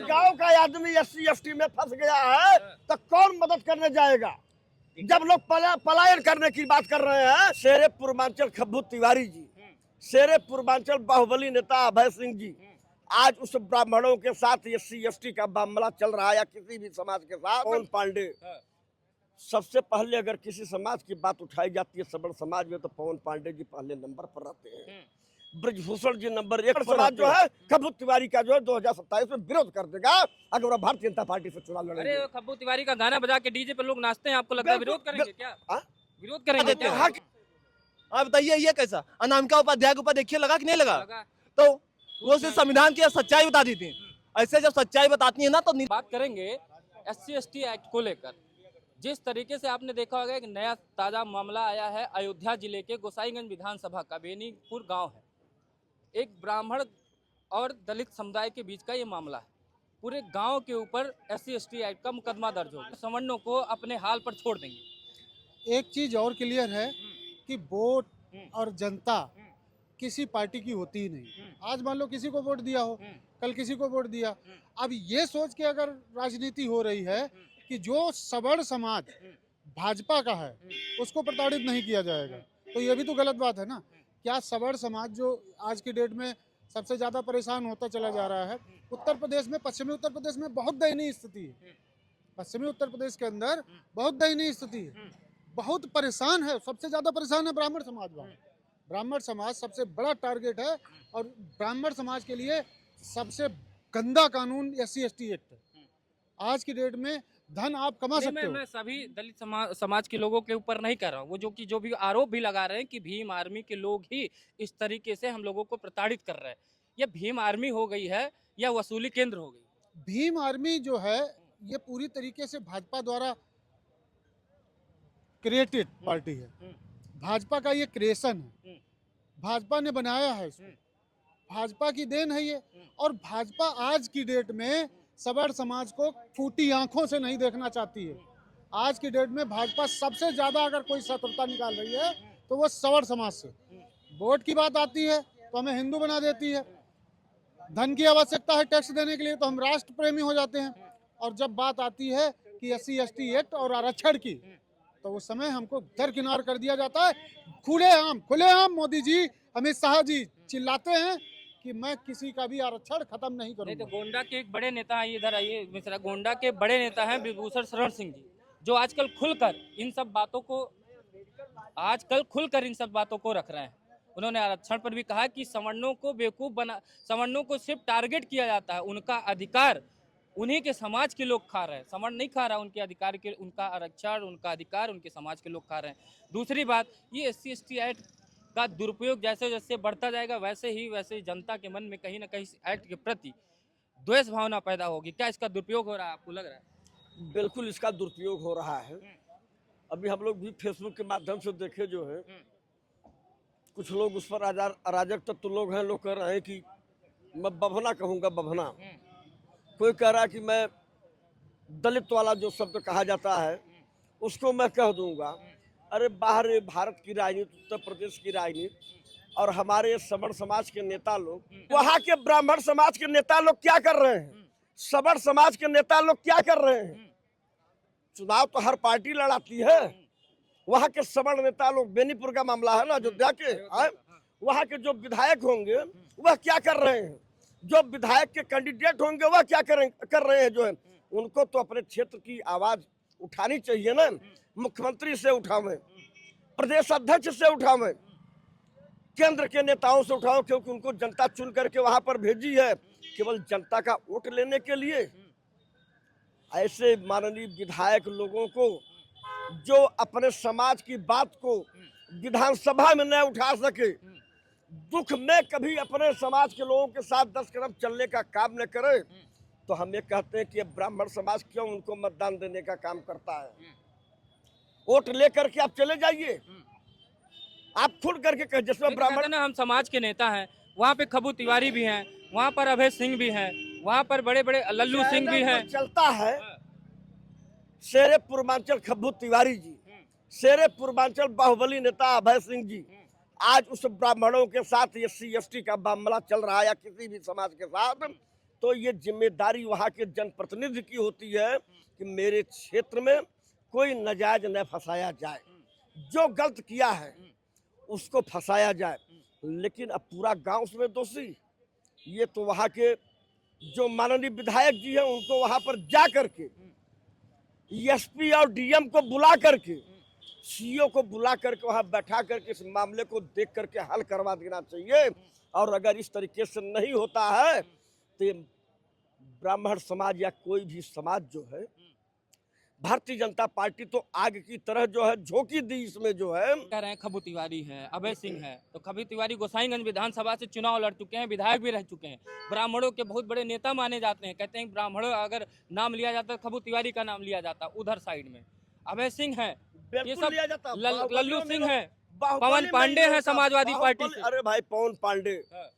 गांव का आदमी SC/ST में फंस गया है तो कौन मदद करने जाएगा? जब लोग पलायन करने की बात कर रहे हैं, शेरे पूर्वांचल खब्बू तिवारी जी, शेरे पूर्वांचल बाहुबली नेता अभय सिंह जी, आज उस ब्राह्मणों के साथ SC/ST का मामला चल रहा है या किसी भी समाज के साथ, पवन पांडे सबसे पहले अगर किसी समाज की बात उठाई जाती है सबल समाज में, तो पवन पांडे जी पहले नंबर पर रहते हैं। ब्रजभूषण जी नंबर 1 समाज जो है खब्बू तिवारी का जो है 2027 में विरोध कर देगा अगर वो भारतीय जनता पार्टी से चुनाव लड़ेंगे। अरे खब्बू तिवारी का गाना बजा के डीजे पे लोग नाचते हैं, आपको लगता है विरोध करेंगे क्या? विरोध करेंगे क्या? आप बताइए ये कैसा? अनामिका उपाध्याय के ऊपर देखिए लगा कि नहीं लगा? लगा। तो वो सिर्फ संविधान की सच्चाई बता दी थी। ऐसे जब सच्चाई बताती है ना तो बात करेंगे SC/ST एक्ट को लेकर। जिस तरीके से आपने देखा होगा एक नया ताजा मामला आया है अयोध्या जिले के गोसाईगंज विधानसभा का बेनीपुर गांव है। एक ब्राह्मण और दलित समुदाय के बीच का ये मामला है। पूरे गांव के ऊपर SC/ST एक्ट का मुकदमा दर्ज होगा। सवर्णों को अपने हाल पर छोड़ देंगे। एक चीज और क्लियर है कि वोट और जनता किसी पार्टी की होती ही नहीं। आज मान लो किसी को वोट दिया हो, कल किसी को वोट दिया। अब ये सोच के अगर राजनीति हो रही है कि जो सवर्ण समाज भाजपा का है उसको प्रताड़ित नहीं किया जाएगा, तो ये भी तो गलत बात है ना। क्या सवर्ण समाज जो आज की डेट में सबसे ज्यादा परेशान होता चला जा रहा है, उत्तर प्रदेश में, पश्चिमी उत्तर प्रदेश में बहुत दयनीय स्थिति है। पश्चिमी उत्तर प्रदेश के अंदर बहुत दयनीय स्थिति है, बहुत परेशान है। सबसे ज्यादा परेशान है ब्राह्मण समाज। ब्राह्मण समाज सबसे बड़ा टारगेट है और ब्राह्मण समाज के लिए सबसे गंदा कानून SC/ST एक्ट है। आज की डेट में धन आप कमा सकते हो। मैं सभी दलित समाज के लोगों के ऊपर नहीं कर रहा हूँ। वो जो भी आरोप भी लगा रहे हैं कि भीम आर्मी के लोग ही इस तरीके से हम लोगों को प्रताड़ित कर रहे हैं। ये भीम आर्मी हो गई है या वसूली केंद्र हो गई? भीम आर्मी जो है ये पूरी तरीके से भाजपा द्वारा क्रिएटेड पार्टी है। भाजपा का ये क्रिएशन है, भाजपा ने बनाया है इसको, भाजपा की देन है ये। और भाजपा आज की डेट में सवर्ण समाज को फूटी आंखों से नहीं देखना चाहती है। आज की डेट में भाजपा सबसे ज्यादा अगर कोई शत्रुता निकाल रही है तो वो सवर्ण समाज से। वोट की बात आती है तो हमें हिंदू बना देती है, धन की आवश्यकता है टैक्स देने के लिए तो हम राष्ट्र प्रेमी हो जाते हैं, और जब बात आती है कि SC/ST एक्ट और आरक्षण की तो उस समय हमको दरकिनार कर दिया जाता है। खुलेआम मोदी जी, अमित शाह जी चिल्लाते हैं कि मैं किसी का भी आरक्षण खत्म नहीं करूंगा। नहीं तो गोंडा के एक बड़े नेता हैं, इधर आइए मिश्रा, गोंडा के बड़े नेता हैं ब्रजभूषण शरण सिंह जी, जो आजकल खुलकर इन सब बातों को रख रहे हैं। उन्होंने आरक्षण पर भी कहा कि सवर्णों को बेवकूफ बना, सवर्णों को सिर्फ टारगेट किया जाता है, उनका अधिकार उन्हीं के समाज के लोग खा रहे हैं। सवर्ण नहीं खा रहा उनके अधिकार के, उनका आरक्षण, उनका अधिकार उनके समाज के लोग खा रहे हैं। दूसरी बात, ये SC/ST एक्ट का दुरुपयोग जैसे जैसे बढ़ता जाएगा वैसे ही जनता के मन में कहीं ना कहीं एक्ट के प्रति द्वेष भावना पैदा होगी। क्या इसका दुरुपयोग हो रहा है, आपको लग रहा है? बिल्कुल इसका दुरुपयोग हो रहा है। अभी हम लोग भी फेसबुक के माध्यम से देखे जो है कुछ लोग उस पर अराजक तत्व लोग हैं, लोग कह रहे हैं कि मैं बभना कहूँगा, बभना। कोई कह रहा है कि मैं दलित वाला जो शब्द कहा जाता है उसको मैं कह दूंगा। अरे बाहर भारत की राजनीति, उत्तर प्रदेश की राजनीति और हमारे सवर्ण समाज के नेता लोग, वहाँ के ब्राह्मण समाज के नेता लोग क्या कर रहे हैं, सवर्ण समाज के नेता लोग क्या कर रहे हैं? चुनाव तो हर पार्टी लड़ाती है। वहाँ के सवर्ण नेता लोग, बेनीपुर का मामला है ना अयोध्या के, वहाँ के जो विधायक होंगे वह क्या कर रहे हैं, जो विधायक के कैंडिडेट होंगे वह क्या कर रहे हैं जो है। उनको तो अपने क्षेत्र की आवाज उठानी चाहिए ना। मुख्यमंत्री से उठावें, प्रदेश अध्यक्ष से उठावें, केंद्र के नेताओं से उठाओ, क्योंकि उनको जनता चुन करके वहां पर भेजी है केवल जनता का वोट लेने के लिए। ऐसे माननीय विधायक लोगों को जो अपने समाज की बात को विधानसभा में न उठा सके, दुख में कभी अपने समाज के लोगों के साथ 10 कदम चलने का काम न करे, तो हम ये कहते हैं कि ब्राह्मण समाज क्यों उनको मतदान देने का काम करता है। वोट लेकर के आप चले जाइए, आप खुद करके कह, जिसमें ब्राह्मण हम समाज के नेता हैं, वहाँ पे खब्बू तिवारी भी हैं, वहाँ पर अभय सिंह भी हैं, वहाँ पर बड़े बड़े लल्लू सिंह भी हैं। चलता है शेरे पूर्वांचल खब्बू तिवारी जी, शेरे पूर्वांचल बाहुबली नेता अभय सिंह जी, आज उस ब्राह्मणों के साथ SC/ST का मामला चल रहा है या किसी भी समाज के साथ, तो ये जिम्मेदारी वहाँ के जनप्रतिनिधि की होती है कि मेरे क्षेत्र में कोई नाजायज न फंसाया जाए, जो गलत किया है उसको फंसाया जाए। लेकिन अब पूरा गांव उसमें दोषी, ये तो वहाँ के जो माननीय विधायक जी हैं उनको वहाँ पर जा करके एसपी और डीएम को बुला करके, सीओ को बुला करके वहाँ बैठा करके इस मामले को देख करके हल करवा देना चाहिए। और अगर इस तरीके से नहीं होता है तो ये ब्राह्मण समाज या कोई भी समाज जो है, भारतीय जनता पार्टी तो आग की तरह जो है झोंकी दी इसमें जो है। कह रहे हैं खब्बू तिवारी हैं, अभय सिंह हैं, तो खब्बू तिवारी गोसाईगंज विधानसभा से चुनाव लड़ चुके हैं, विधायक भी रह चुके हैं, ब्राह्मणों के बहुत बड़े नेता माने जाते हैं। कहते हैं ब्राह्मणों अगर नाम लिया जाता है खब्बू तिवारी का नाम लिया जाता। उधर साइड में अभय सिंह है, ये सब लिया जाता। लल्लू सिंह है, बाहुबली पवन में पांडे नहीं हैं होता। समाजवादी पार्टी बाहुबली- से। अरे भाई पवन पांडे, हाँ।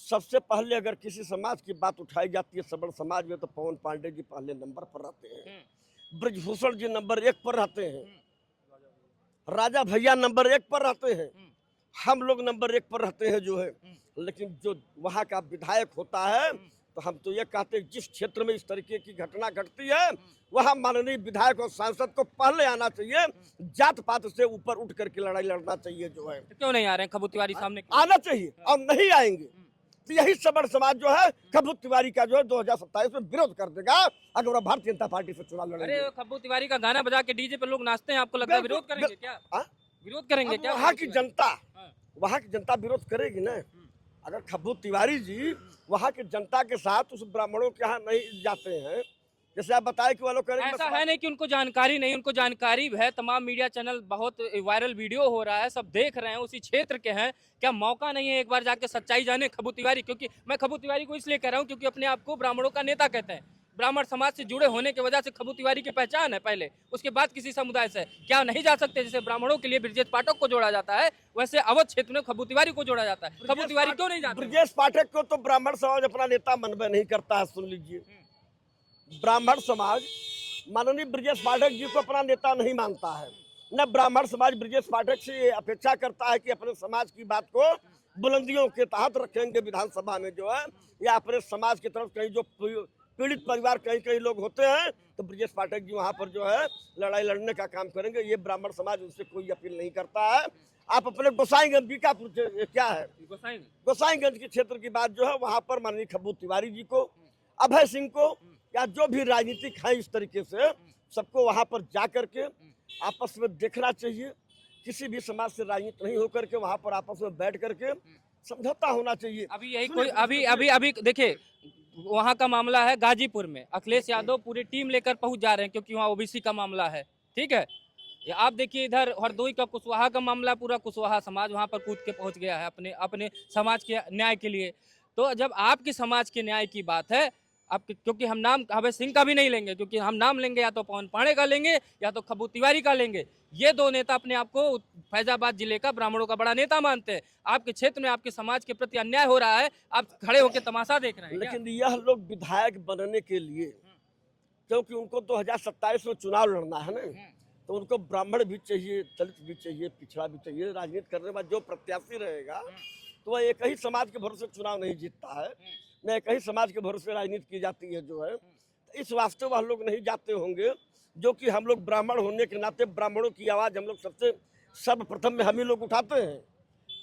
सबसे पहले अगर किसी समाज की बात उठाई जाती है सबल समाज में तो पवन पांडे जी पहले नंबर पर रहते हैं, ब्रजभूषण जी नंबर 1 पर रहते हैं, राजा भैया नंबर 1 पर रहते हैं, हम लोग नंबर 1 पर रहते हैं जो है। लेकिन जो वहाँ का विधायक होता है तो हम तो ये कहते हैं जिस क्षेत्र में इस तरीके की घटना घटती है वहाँ माननीय विधायक और सांसद को पहले आना चाहिए, जात पात से ऊपर उठ करके लड़ाई लड़ना चाहिए जो है। क्यों नहीं आ रहे हैं खब्बू तिवारी सामने? आना चाहिए और नहीं आएंगे तो यही सबड़ समाज जो है खब्बू तिवारी का जो है 2027 में विरोध कर देगा अगर वह भारतीय जनता पार्टी से चुनाव लड़ेंगे। अरे खब्बू तिवारी का गाना बजा के डीजे पे लोग नाचते हैं, आपको लगता है विरोध करेंगे क्या? विरोध करेंगे क्या? वहाँ की जनता, वहाँ की जनता विरोध करेगी ना। अगर खब्बू तिवारी जी वहाँ की जनता के साथ उस ब्राह्मणों के यहाँ नहीं जाते हैं, जैसे आप बताए कि वो लोग करेंगे, ऐसा है नहीं कि उनको जानकारी नहीं, उनको जानकारी है। तमाम मीडिया चैनल, बहुत वायरल वीडियो हो रहा है, सब देख रहे हैं, उसी क्षेत्र के हैं। क्या मौका नहीं है एक बार जाके सच्चाई जाने खब्बू तिवारी? क्योंकि मैं खब्बू तिवारी को इसलिए कह रहा हूँ क्योंकि अपने आप को ब्राह्मणों का नेता कहते हैं, ब्राह्मण समाज से जुड़े होने की वजह से खब्बू तिवारी की पहचान है पहले, उसके बाद किसी समुदाय से। क्या नहीं जा सकते? जैसे ब्राह्मणों के लिए ब्रजेश पाठक को जोड़ा जाता है वैसे अवध क्षेत्र में खब्बू तिवारी को जोड़ा जाता है। खब्बू तिवारी क्यों नहीं जाते? ब्रजेश पाठक को तो ब्राह्मण समाज अपना नेता मनबे नहीं करता है। सुन लीजिए, ब्राह्मण समाज माननीय ब्रजेश पाठक जी को अपना नेता नहीं मानता है। न ब्राह्मण समाज ब्रजेश पाठक से ये अपेक्षा करता है कि अपने समाज की बात को बुलंदियों के तहत रखेंगे विधानसभा में जो है, या अपने समाज की तरफ कहीं जो पीड़ित परिवार कहीं कहीं लोग होते हैं तो ब्रजेश पाठक जी वहाँ पर जो है लड़ाई लड़ने का काम करेंगे। ये ब्राह्मण समाज उनसे कोई अपील नहीं करता है। आप अपने गोसाईगंज बीकापुर क्या है गोसाईगंज के क्षेत्र की बात जो है, वहाँ पर माननीय खब्बू तिवारी जी को, अभय सिंह को, या जो भी राजनीतिक है इस तरीके से सबको वहाँ पर जा करके आपस में देखना चाहिए। किसी भी समाज से राजनीति नहीं होकर के वहाँ पर आपस में बैठ करके समझौता होना चाहिए। अभी यही कोई अभी देखिए, वहाँ का मामला है गाजीपुर में, अखिलेश यादव पूरी टीम लेकर पहुंच जा रहे हैं क्योंकि वहाँ ओबीसी का मामला है। ठीक है, आप देखिए इधर हरदोई का कुशवाहा का मामला, पूरा कुशवाहा समाज वहाँ पर कूद के पहुंच गया है अपने समाज के न्याय के लिए। तो जब आपके समाज के न्याय की बात है, आप क्योंकि हम नाम अभय सिंह का भी नहीं लेंगे, क्योंकि हम नाम लेंगे या तो पवन पांडे का लेंगे या तो खब्बू तिवारी का लेंगे। ये दो नेता अपने आप को फैजाबाद जिले का ब्राह्मणों का बड़ा नेता मानते हैं। आपके क्षेत्र में आपके समाज के प्रति अन्याय हो रहा है, आप खड़े होकर तमाशा देख रहे हैं। लेकिन यह लोग विधायक बनने के लिए, क्योंकि उनको 2027 में चुनाव लड़ना है ना, तो उनको ब्राह्मण भी चाहिए, दलित भी चाहिए, पिछड़ा भी चाहिए। राजनीति करने वाला जो प्रत्याशी रहेगा तो वह एक ही समाज के भरोसे चुनाव नहीं जीतता है, न एक ही समाज के भरोसे राजनीति की जाती है जो है। तो इस वास्ते वह लोग नहीं जाते होंगे, जो कि हम लोग ब्राह्मण होने के नाते ब्राह्मणों की आवाज़ हम लोग सबसे सर्वप्रथम में हम ही लोग उठाते हैं।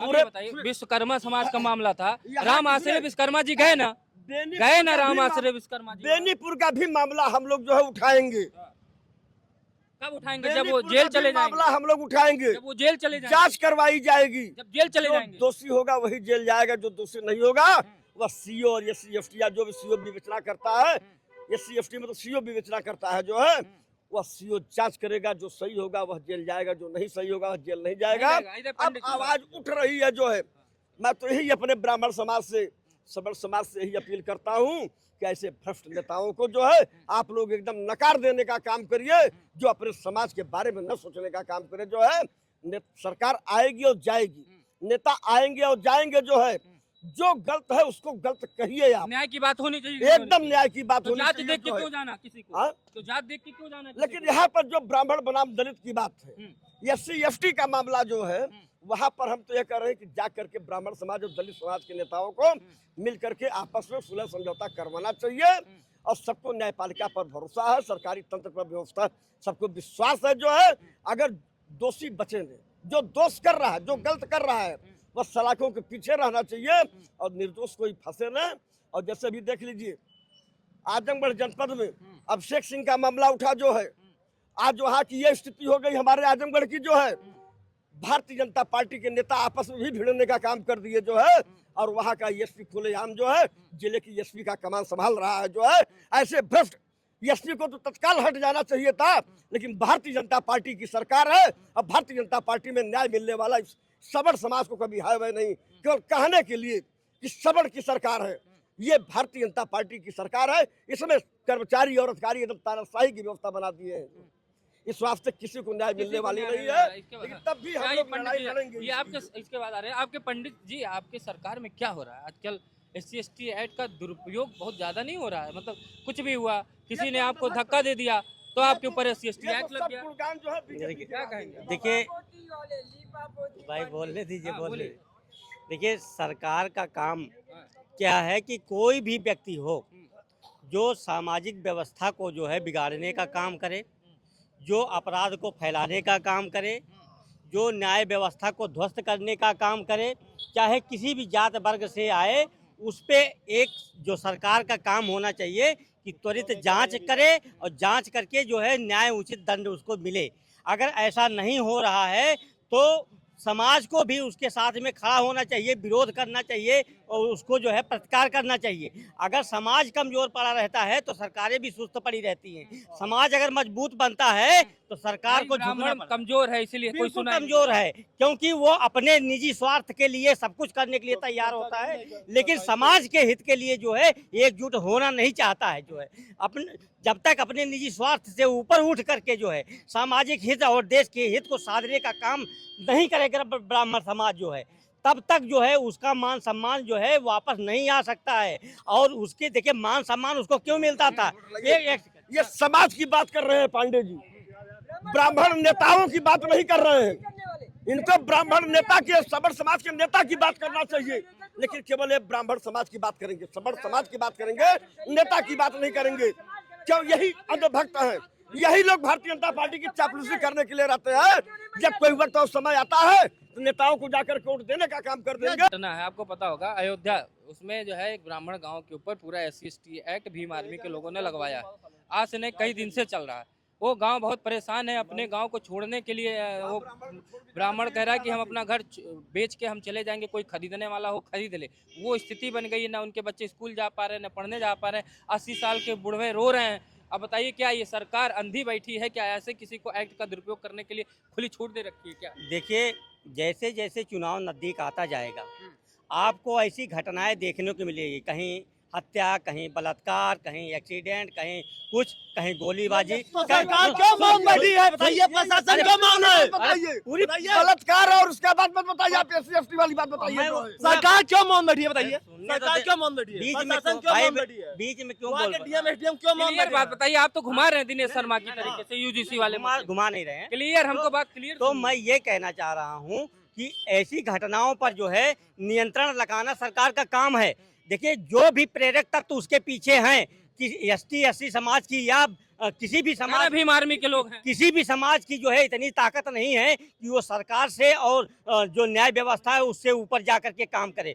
पूरे बताइए, विश्वकर्मा समाज का मामला था, राम आश्रय विश्वकर्मा जी गए ना, राम आश्रय विश्वकर्मा जी। बेनीपुर का भी मामला हम लोग जो है उठाएंगे। कब उठाएंगे? जब वो जेल चले जाएंगे। मामला हम लोग उठाएंगे, जब वो जेल चले जाएंगे, जांच करवाई जाएगी। जब जेल चले जाएंगे, दोषी होगा वही जेल जाएगा, जो दोषी नहीं होगा वह सीओ और SC/FT या जो भी सीओ विवेचना करता है, SC/FT में तो सीओ विवेचना करता है जो है, वह सीओ जांच करेगा। जो सही होगा वह जेल जाएगा, जो नहीं सही होगा वह जेल नहीं जाएगा। अब आवाज उठ रही है जो है, मैं तो यही अपने ब्राह्मण समाज से, सबल समाज से यही अपील करता हूँ कि ऐसे भ्रष्ट नेताओं को जो है आप लोग एकदम नकार देने का काम करिए, जो अपने समाज के बारे में न सोचने का काम करे जो है। सरकार आएगी और जाएगी, नेता आएंगे और जाएंगे जो है, जो गलत है उसको गलत कहिए आप। न्याय की बात होनी चाहिए, एकदम न्याय की बात होनी चाहिए। जात देख के क्यों जाना किसी को? तो जात देख के क्यों जाना? लेकिन यहाँ पर जो ब्राह्मण बनाम दलित की बात है, SC/FT का मामला जो है, वहां पर हम तो ये कह रहे हैं कि जा करके ब्राह्मण समाज और दलित समाज के नेताओं को मिल करके आपस में सुलह समझौता करवाना चाहिए और सबको न्यायपालिका पर भरोसा है, सरकारी तंत्र पर व्यवस्था सबको विश्वास है जो है। अगर दोषी बचेंगे, जो दोष कर रहा है, जो गलत कर रहा है, वह सलाखों के पीछे रहना चाहिए और निर्दोष कोई फंसे न। और जैसे भी देख लीजिए आजमगढ़ जनपद में अभिषेक सिंह का मामला उठा जो है, आज वहाँ की ये स्थिति हो गई हमारे आजमगढ़ की जो है, भारतीय जनता पार्टी के नेता आपस में भी भिड़ने का काम कर दिए जो है और वहाँ का एसपी खुलेआम जो है जिले की एसपी का कमान संभाल रहा है जो है। ऐसे भ्रष्ट एसपी को तो तत्काल हट जाना चाहिए था, लेकिन भारतीय जनता पार्टी की सरकार है। अब भारतीय जनता पार्टी में न्याय मिलने वाला इस सवर्ण समाज को कभी है वह नहीं, केवल कहने के लिए कि सवर्ण की सरकार है। ये भारतीय जनता पार्टी की सरकार है, इसमें कर्मचारी और अधिकारी एकदम तानाशाही की व्यवस्था बना दिए हैं। इस वास्ते किसी को न्याय मिलने वाली नहीं है, लेकिन तब भी हम लोग लड़ाई लड़ेंगे। ये आपके इसके बाद आ रहे हैं आपके पंडित जी, आपके सरकार में क्या हो रहा है आजकल? SC/ST एक्ट का दुरुपयोग बहुत ज्यादा नहीं हो रहा है? मतलब कुछ भी हुआ, किसी ने आपको धक्का दे दिया तो आपके ऊपर SC/ST एक्ट लग गया, क्या कहेंगे? देखिए भाई बोलने दीजिए, बोलने। देखिए सरकार का काम क्या है कि कोई भी व्यक्ति हो जो सामाजिक व्यवस्था को जो है बिगाड़ने का काम करे, जो अपराध को फैलाने का काम करे, जो न्याय व्यवस्था को ध्वस्त करने का काम करे, चाहे किसी भी जात वर्ग से आए, उस पे एक जो सरकार का काम होना चाहिए कि त्वरित जांच करे और जांच करके जो है न्याय उचित दंड उसको मिले। अगर ऐसा नहीं हो रहा है तो समाज को भी उसके साथ में खड़ा होना चाहिए, विरोध करना चाहिए और उसको जो है प्रतिकार करना चाहिए। अगर समाज कमजोर पड़ा रहता है तो सरकारें भी सुस्त पड़ी रहती हैं। समाज अगर मजबूत बनता है तो सरकार को झुकना पड़ता है। कमजोर है इसीलिए कोई बिल्कुल सुना कमजोर है, क्योंकि वो अपने निजी स्वार्थ के लिए सब कुछ करने के लिए तैयार होता है, लेकिन समाज के हित के लिए जो है एकजुट होना नहीं चाहता है। जो है अपने जब तक अपने निजी स्वार्थ से ऊपर उठ करके जो है सामाजिक हित और देश के हित को साधने का काम नहीं करेगा ब्राह्मण समाज जो है, तब तक जो है उसका मान सम्मान जो है वापस नहीं आ सकता है। और उसके देखिए मान सम्मान उसको क्यों मिलता था? ये समाज की बात कर रहे हैं पांडे जी, ब्राह्मण नेताओं की बात नहीं कर रहे हैं। इनको ब्राह्मण नेता के सवर्ण समाज के नेता की बात करना चाहिए, लेकिन केवल एक ब्राह्मण समाज की बात करेंगे, सवर्ण समाज की बात करेंगे, नेता की बात नहीं करेंगे। क्यों? यही अंधभक्त है, यही लोग भारतीय जनता पार्टी की चापलूसी करने के लिए रहते हैं। जब कोई वक्त और समय आता है तो नेताओं को जाकर वोट देने का काम कर देंगे। घटना है, आपको पता होगा अयोध्या, उसमें जो है एक ब्राह्मण गांव के ऊपर पूरा SC/ST एक्ट भीम आर्मी के लोगों ने लगवाया। आज से नहीं कई दिन से चल रहा है। वो गांव बहुत परेशान है, अपने गांव को छोड़ने के लिए वो ब्राह्मण कह रहा है कि हम अपना घर बेच के हम चले जाएंगे, कोई खरीदने वाला हो खरीद ले। वो स्थिति बन गई है, ना उनके बच्चे स्कूल जा पा रहे हैं, ना पढ़ने जा पा रहे हैं। 80 साल के बूढ़े रो रहे हैं। अब बताइए क्या ये सरकार अंधी बैठी है? क्या ऐसे किसी को एक्ट का दुरुपयोग करने के लिए खुली छूट दे रखी है क्या? देखिए जैसे जैसे चुनाव नजदीक आता जाएगा आपको ऐसी घटनाएं देखने को मिलेगी, कहीं हत्या, कहीं बलात्कार, कहीं एक्सीडेंट, कहीं कुछ, कहीं गोलीबाजी। सरकार क्यों मौन बैठी है बताइए? प्रशासन क्यों मौन है? पूरी बलात्कार और उसके बाद मत बताइए, आप SC/ST वाली बात बताइए। सरकार क्यों मौन बैठी है बताइए? सुनने तो सरकार दे- क्यों मौन बैठी है? बीच में प्रशासन क्यों क्यों भाई मौन बैठी है? बीच में क्यों वहाँ बोल के रहे डीएम SDM क्यों मौन क्लियर बैठी बात है? बताइए, आप तो घुमा रहे हैं दिनेश शर्मा की तरीके से, UGC वाले घुमा नहीं रहे हैं। क्लियर, हमको बात क्लियर। तो मैं ये कहना चाह रहा हूँ कि ऐसी घटनाओं पर जो है नियंत्रण लगाना सरकार का काम है। देखिए जो भी प्रेरक तत्व उसके पीछे हैं कि ST/SC समाज की या किसी भी समाज भीम आर्मी के लोग हैं, किसी भी समाज की जो है इतनी ताकत नहीं है कि वो सरकार से और जो न्याय व्यवस्था है उससे ऊपर जाकर के काम करे।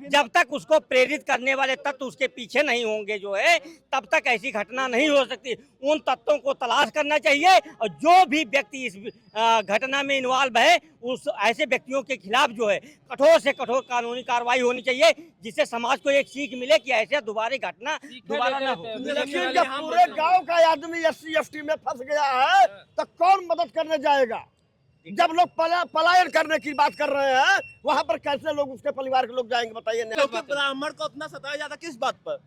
जब तक उसको प्रेरित करने वाले तत्व उसके पीछे नहीं होंगे जो है, तब तक ऐसी घटना नहीं हो सकती। उन तत्वों को तलाश करना चाहिए और जो भी व्यक्ति इस घटना में इन्वॉल्व है उस ऐसे व्यक्तियों के खिलाफ जो है कठोर से कठोर कानूनी कार्रवाई होनी चाहिए, जिससे समाज को एक सीख मिले कि ऐसे दोबारा घटना दोबारा न हो। लेकिन जब पूरे गांव का आदमी SC/ST में फंस गया है तो कौन मदद करने जाएगा? जब लोग पलायन करने की बात कर रहे हैं, वहाँ पर कैसे लोग उसके परिवार के लोग जाएंगे बताइए? क्योंकि ब्राह्मण को अपना सताया जाता किस बात पर?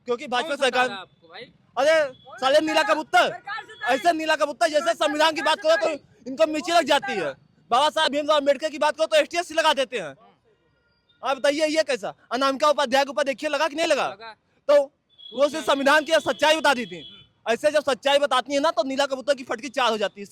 क्योंकि भाजपा सरकार। आपको भाई अरे साले नीला कबूतर, ऐसे नीला कबूतर जैसे संविधान की बात करो तो इनको मिर्ची लग जाती है, बाबा साहब भीमराव अम्बेडकर की बात करो तो ST/SC लगा देते हैं। आप बताइए ये कैसा? अनामिका उपाध्याय के ऊपर देखिए लगा कि नहीं लगा? तो वो सिर्फ संविधान की सच्चाई बता दी थी। ऐसे जब सच्चाई बताती है ना तो नीला कबूतर की फटकी चार हो जाती है।